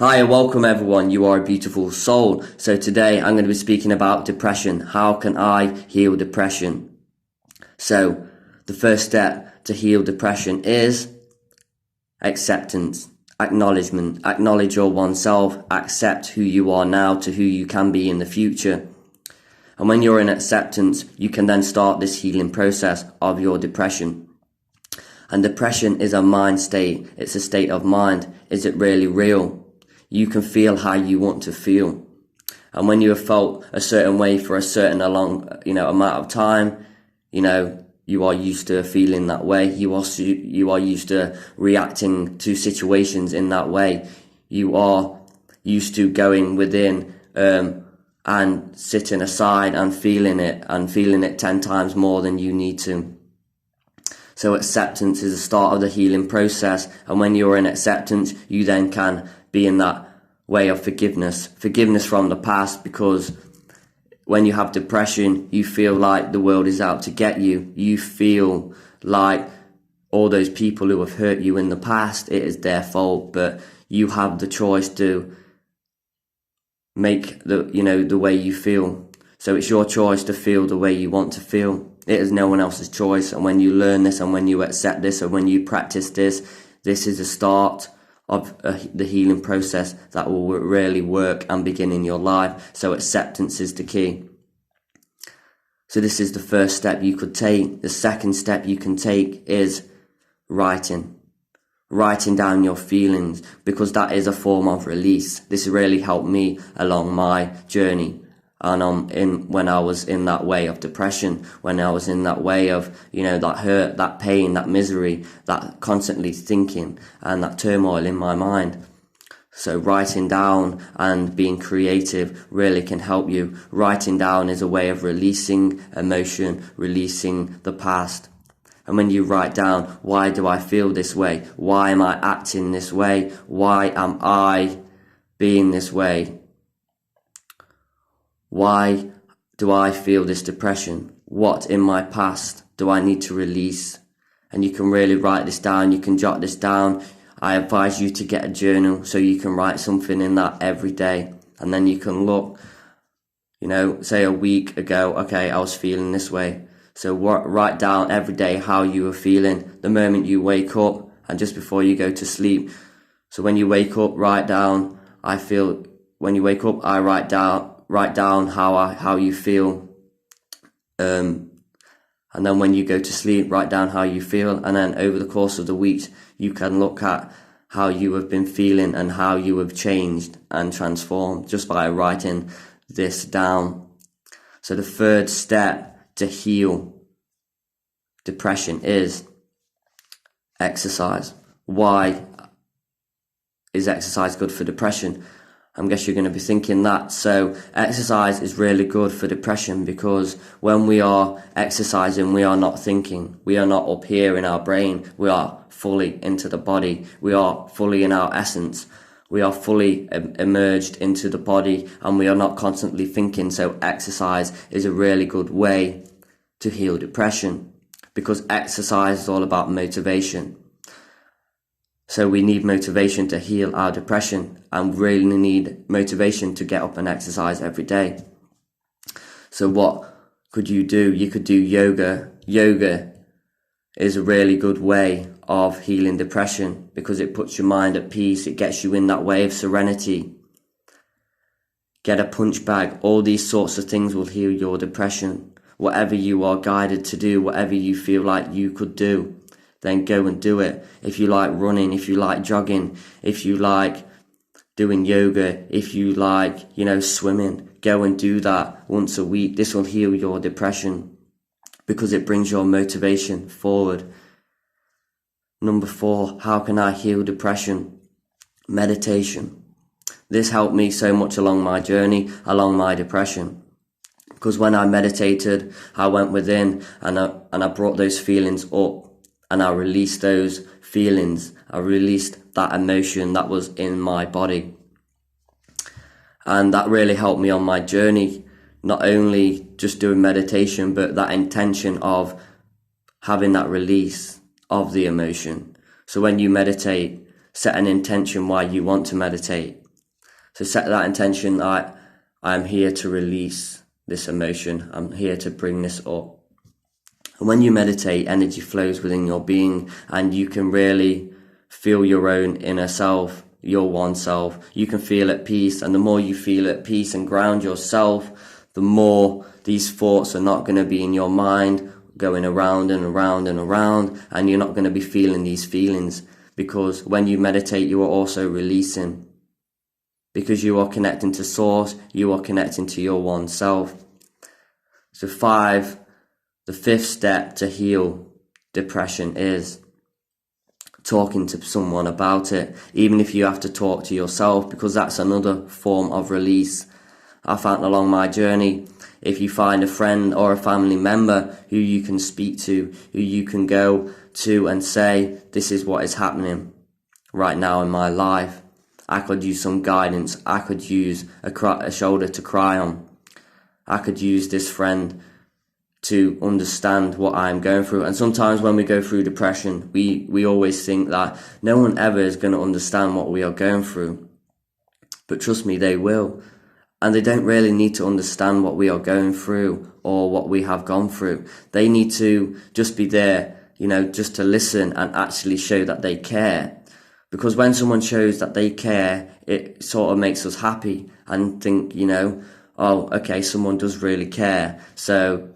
Hi and welcome everyone, you are a beautiful soul. So today I'm going to be speaking about depression. How can I heal depression? So the first step to heal depression is acceptance, acknowledgement. Acknowledge your oneself, accept who you are now to who you can be in the future. And when you're in acceptance, you can then start this healing process of your depression. And depression is a mind state. It's a state of mind. Is it really real? You can feel how you want to feel. And when you have felt a certain way for a certain amount of time, you are used to feeling that way. You are used to reacting to situations in that way. You are used to going within, and sitting aside and feeling it 10 times more than you need to. So acceptance is the start of the healing process. And when you're in acceptance, you then can be in that way of forgiveness from the past, because when you have depression, you feel like the world is out to get you. You feel like all those people who have hurt you in the past, it is their fault, but you have the choice to make the way you feel. So it's your choice to feel the way you want to feel. It is no one else's choice. And when you learn this and when you accept this and when you practice this, this is the start of the healing process that will really work and begin in your life. So acceptance is the key. So this is the first step you could take. The second step you can take is writing down your feelings, because that is a form of release. This really helped me along my journey. And when I was in that way of depression, when I was in that way of, that hurt, that pain, that misery, that constantly thinking and that turmoil in my mind. So writing down and being creative really can help you. Writing down is a way of releasing emotion, releasing the past. And when you write down, why do I feel this way? Why am I acting this way? Why am I being this way? Why do I feel this depression? What in my past do I need to release? And you can really write this down. You can jot this down. I advise you to get a journal so you can write something in that every day. And then you can look, say a week ago, okay, I was feeling this way. So write down every day how you were feeling the moment you wake up and just before you go to sleep. So when you wake up, write down, when you wake up, I write down how you feel, and then when you go to sleep, write down how you feel. And then over the course of the week, you can look at how you have been feeling and how you have changed and transformed just by writing this down. So the third step to heal depression is exercise. Why is exercise good for depression? I guess you're going to be thinking that. So exercise is really good for depression, because when we are exercising, we are not thinking. We are not up here in our brain. We are fully into the body. We are fully in our essence. We are fully emerged into the body, and we are not constantly thinking. So exercise is a really good way to heal depression, because exercise is all about motivation. So we need motivation to heal our depression, and really need motivation to get up and exercise every day. So what could you do? You could do yoga. Yoga is a really good way of healing depression, because it puts your mind at peace. It gets you in that way of serenity. Get a punch bag. All these sorts of things will heal your depression. Whatever you are guided to do, whatever you feel like you could do, then go and do it. If you like running, if you like jogging, if you like doing yoga, if you like, swimming, go and do that once a week. This will heal your depression, because it brings your motivation forward. Number 4, how can I heal depression? Meditation. This helped me so much along my journey, along my depression. Because when I meditated, I went within and I brought those feelings up. And I released those feelings. I released that emotion that was in my body. And that really helped me on my journey. Not only just doing meditation, but that intention of having that release of the emotion. So when you meditate, set an intention why you want to meditate. So set that intention that I'm here to release this emotion. I'm here to bring this up. And when you meditate, energy flows within your being, and you can really feel your own inner self, your one self. You can feel at peace, and the more you feel at peace and ground yourself, the more these thoughts are not going to be in your mind, going around and around and around, and you're not going to be feeling these feelings, because when you meditate, you are also releasing. Because you are connecting to source, you are connecting to your one self. So the fifth step to heal depression is talking to someone about it, even if you have to talk to yourself, because that's another form of release. I found along my journey, if you find a friend or a family member who you can speak to, who you can go to and say, this is what is happening right now in my life. I could use some guidance. I could use a shoulder to cry on. I could use this friend to understand what I'm going through. And sometimes when we go through depression, we always think that no one ever is going to understand what we are going through. But trust me, they will. And they don't really need to understand what we are going through or what we have gone through. They need to just be there, just to listen and actually show that they care. Because when someone shows that they care, it sort of makes us happy and think, oh, okay, someone does really care. So,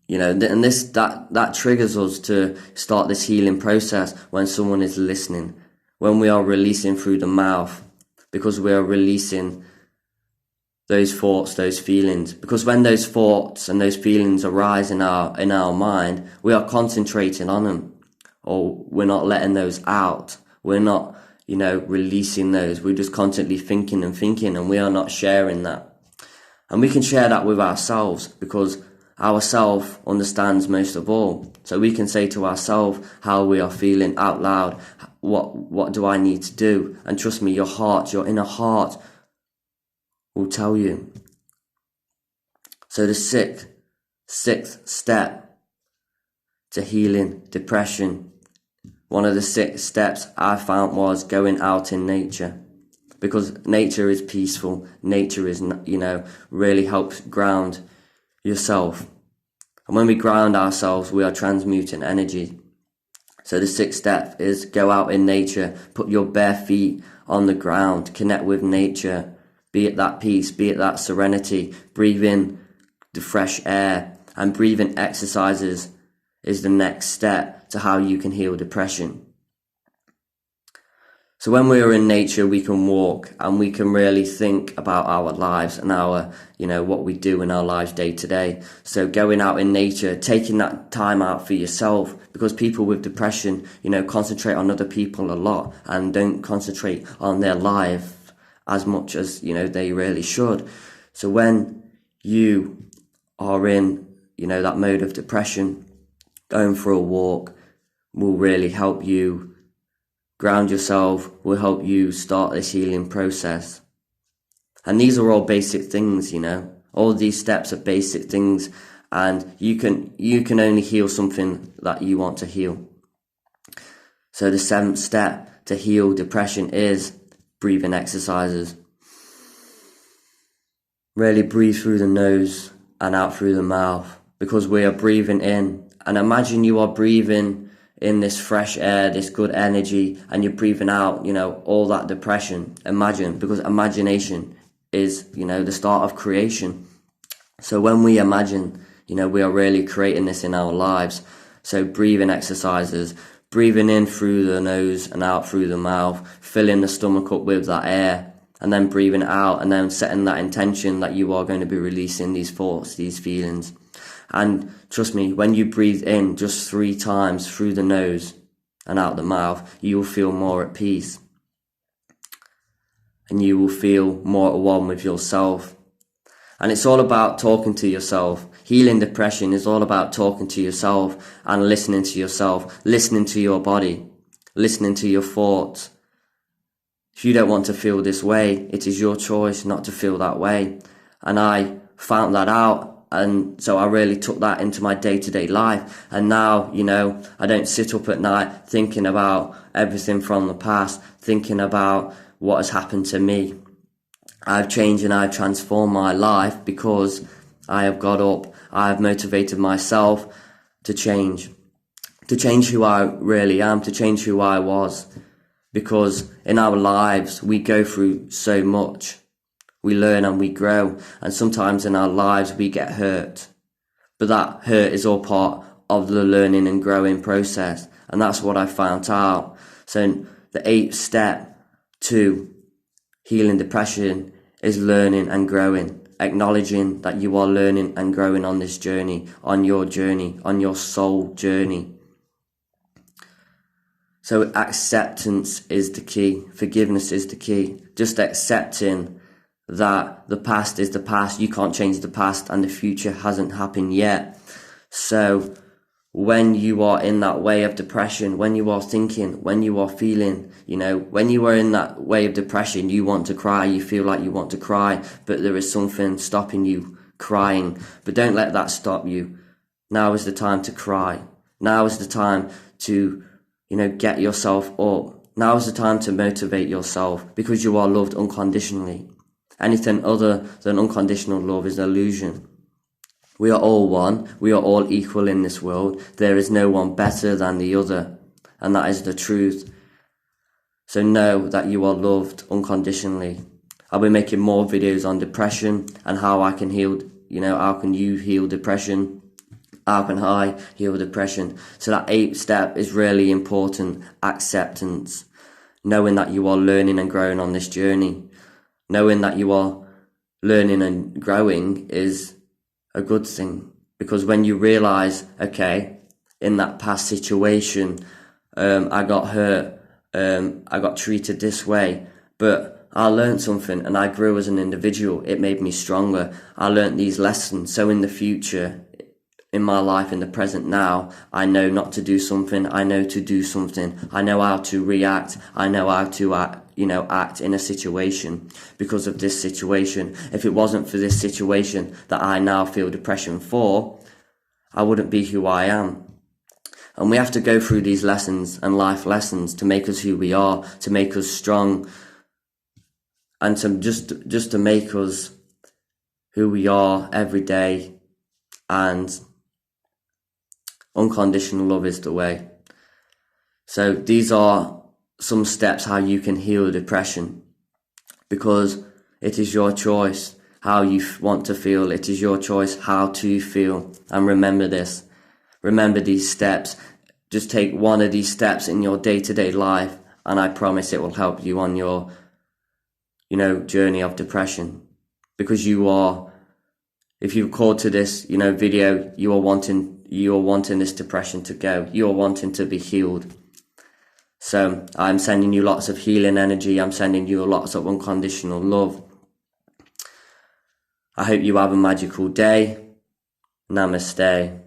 and that triggers us to start this healing process when someone is listening, when we are releasing through the mouth, because we are releasing those thoughts, those feelings. Because when those thoughts and those feelings arise in our mind, we are concentrating on them, or we're not letting those out. We're not, releasing those. We're just constantly thinking, and we are not sharing that. And we can share that with ourselves, because ourself understands most of all. So we can say to ourselves how we are feeling out loud. What do I need to do? And trust me, your inner heart will tell you. So the sixth step to healing depression, one of the 6 steps I found was going out in nature, because nature is peaceful. Nature is, really helps ground yourself. And when we ground ourselves, we are transmuting energy. So the 6th step is go out in nature, put your bare feet on the ground, connect with nature, be it that peace, be it that serenity, breathe in the fresh air, and breathing exercises is the next step to how you can heal depression. So when we are in nature, we can walk and we can really think about our lives and our, what we do in our lives day to day. So going out in nature, taking that time out for yourself, because people with depression, concentrate on other people a lot and don't concentrate on their life as much as, they really should. So when you are in, that mode of depression, going for a walk will really help you ground yourself, will help you start this healing process. And these are all basic things, all these steps are basic things, and you can only heal something that you want to heal. So the 7th step to heal depression is breathing exercises. Really breathe through the nose and out through the mouth, because we are breathing in. And imagine you are breathing in this fresh air, this good energy, and you're breathing out, all that depression. Imagine, because imagination is, the start of creation. So when we imagine, we are really creating this in our lives. So breathing exercises, breathing in through the nose and out through the mouth, filling the stomach up with that air, and then breathing out, and then setting that intention that you are going to be releasing these thoughts, these feelings. And trust me, when you breathe in just 3 times through the nose and out the mouth, you will feel more at peace. And you will feel more at one with yourself. And it's all about talking to yourself. Healing depression is all about talking to yourself and listening to yourself, listening to your body, listening to your thoughts. If you don't want to feel this way, it is your choice not to feel that way. And I found that out. And so I really took that into my day-to-day life. And now, I don't sit up at night thinking about everything from the past, thinking about what has happened to me. I've changed and I've transformed my life because I have got up, I have motivated myself to change who I really am, to change who I was. Because in our lives, we go through so much. We learn and we grow, and sometimes in our lives we get hurt. But that hurt is all part of the learning and growing process, and that's what I found out. So the 8th step to healing depression is learning and growing, acknowledging that you are learning and growing on this journey, on your soul journey. So acceptance is the key, forgiveness is the key, just accepting that the past is the past, you can't change the past, and the future hasn't happened yet. So when you are in that way of depression, when you are thinking, when you are feeling, when you are in that way of depression, you want to cry, you feel like you want to cry, but there is something stopping you crying. But don't let that stop you. Now is the time to cry. Now is the time to, get yourself up. Now is the time to motivate yourself, because you are loved unconditionally. Anything other than unconditional love is an illusion. We are all one. We are all equal in this world. There is no one better than the other. And that is the truth. So know that you are loved unconditionally. I'll be making more videos on depression and how I can heal, how can you heal depression? How can I heal depression? So that 8th step is really important. Acceptance. Knowing that you are learning and growing on this journey. Knowing that you are learning and growing is a good thing, because when you realize, okay, in that past situation, I got hurt, I got treated this way, but I learned something and I grew as an individual. It made me stronger. I learned these lessons. So in the future, in my life, in the present now, I know not to do something. I know to do something. I know how to react. I know how to act in a situation because of this situation. If it wasn't for this situation that I now feel depression for, I wouldn't be who I am. And we have to go through these lessons and life lessons to make us who we are, to make us strong, and to just to make us who we are every day. And unconditional love is the way. So these are some steps how you can heal depression, because it is your choice how you want to feel. It is your choice how to feel. And remember this. Remember these steps. Just take one of these steps in your day-to-day life, and I promise it will help you on your, journey of depression. Because if you've called to this, video, you are wanting this depression to go. You are wanting to be healed. So I'm sending you lots of healing energy. I'm sending you lots of unconditional love. I hope you have a magical day. Namaste.